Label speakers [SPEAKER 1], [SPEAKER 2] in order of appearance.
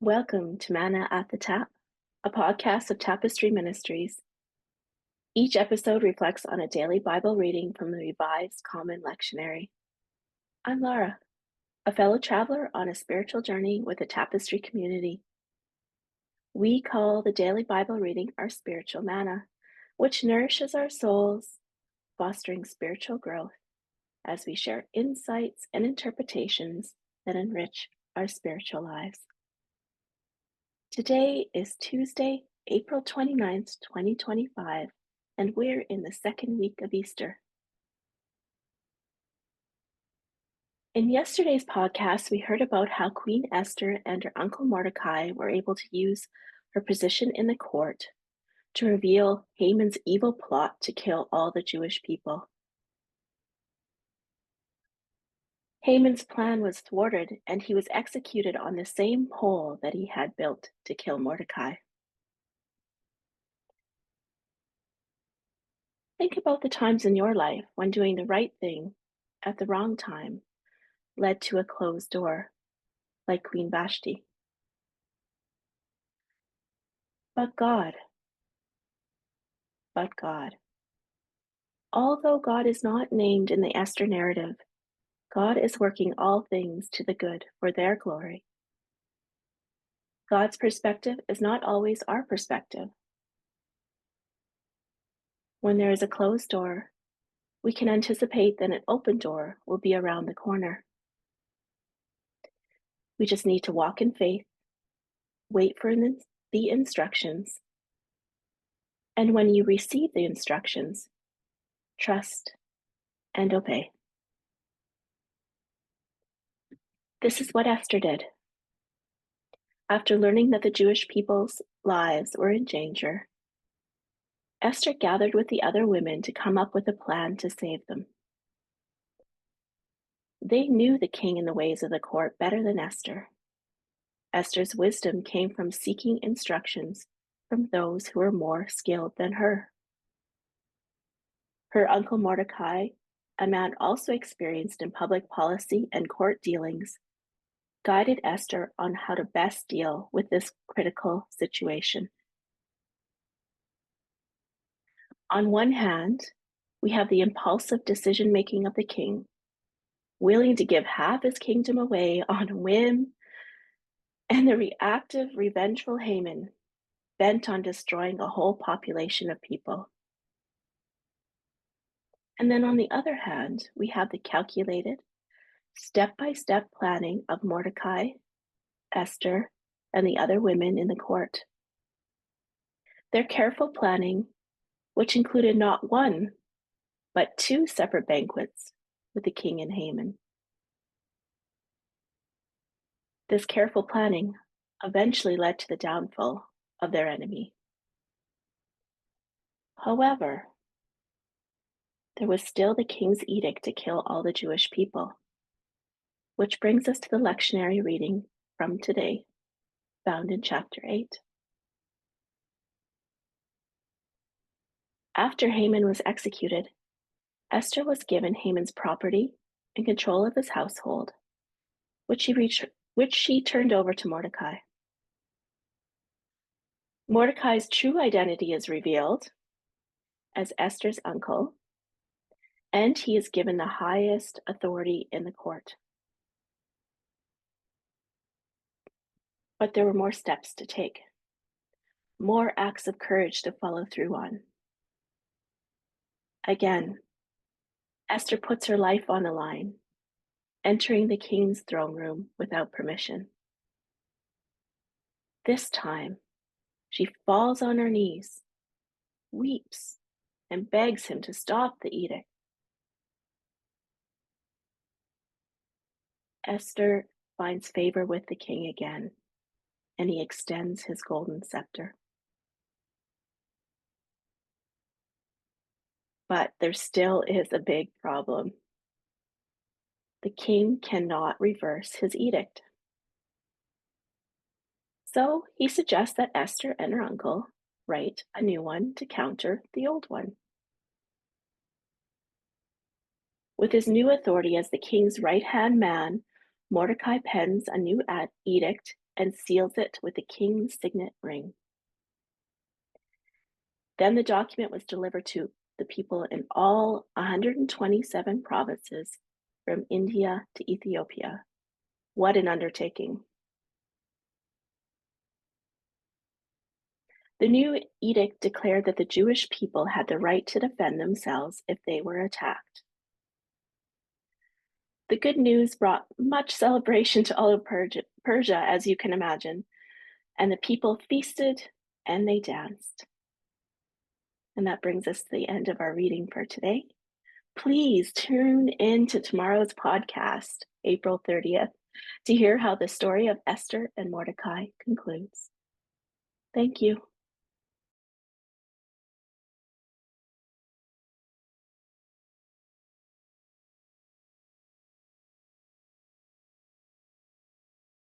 [SPEAKER 1] Welcome to Manna at the Tap, a podcast of Tapestry Ministries. Each episode reflects on a daily Bible reading from the Revised Common Lectionary. I'm Laura, a fellow traveler on a spiritual journey with the Tapestry community. We call the daily Bible reading our spiritual manna, which nourishes our souls, fostering spiritual growth as we share insights and interpretations that enrich our spiritual lives. Today is Tuesday, April 29th, 2025, and we're in the second week of Easter. In yesterday's podcast, we heard about how Queen Esther and her uncle Mordecai were able to use her position in the court to reveal Haman's evil plot to kill all the Jewish people. Haman's plan was thwarted, and he was executed on the same pole that he had built to kill Mordecai. Think about the times in your life when doing the right thing at the wrong time led to a closed door, like Queen Vashti. But God, although God is not named in the Esther narrative, God is working all things to the good for their glory. God's perspective is not always our perspective. When there is a closed door, we can anticipate that an open door will be around the corner. We just need to walk in faith, wait for the instructions, and when you receive the instructions, trust and obey. This is what Esther did. After learning that the Jewish people's lives were in danger, Esther gathered with the other women to come up with a plan to save them. They knew the king and the ways of the court better than Esther. Esther's wisdom came from seeking instructions from those who were more skilled than her. Her uncle Mordecai, a man also experienced in public policy and court dealings, guided Esther on how to best deal with this critical situation. On one hand, we have the impulsive decision-making of the king, willing to give half his kingdom away on a whim, and the reactive, revengeful Haman, bent on destroying a whole population of people. And then on the other hand, we have the calculated, step-by-step planning of Mordecai, Esther, and the other women in the court. Their careful planning, which included not one, but two separate banquets with the king and Haman. This careful planning eventually led to the downfall of their enemy. However, there was still the king's edict to kill all the Jewish people, which brings us to the lectionary reading from today, found in chapter 8. After Haman was executed, Esther was given Haman's property and control of his household, which she turned over to Mordecai. Mordecai's true identity is revealed as Esther's uncle, and he is given the highest authority in the court. But there were more steps to take, more acts of courage to follow through on. Again, Esther puts her life on the line, entering the king's throne room without permission. This time, she falls on her knees, weeps, and begs him to stop the edict. Esther finds favor with the king again, and he extends his golden scepter. But there still is a big problem. The king cannot reverse his edict. So he suggests that Esther and her uncle write a new one to counter the old one. With his new authority as the king's right-hand man, Mordecai pens a new edict and seals it with the king's signet ring. Then the document was delivered to the people in all 127 provinces from India to Ethiopia. What an undertaking! The new edict declared that the Jewish people had the right to defend themselves if they were attacked. The good news brought much celebration to all of Persia, as you can imagine, and the people feasted and they danced. And that brings us to the end of our reading for today. Please tune in to tomorrow's podcast, April 30th, to hear how the story of Esther and Mordecai concludes. Thank you.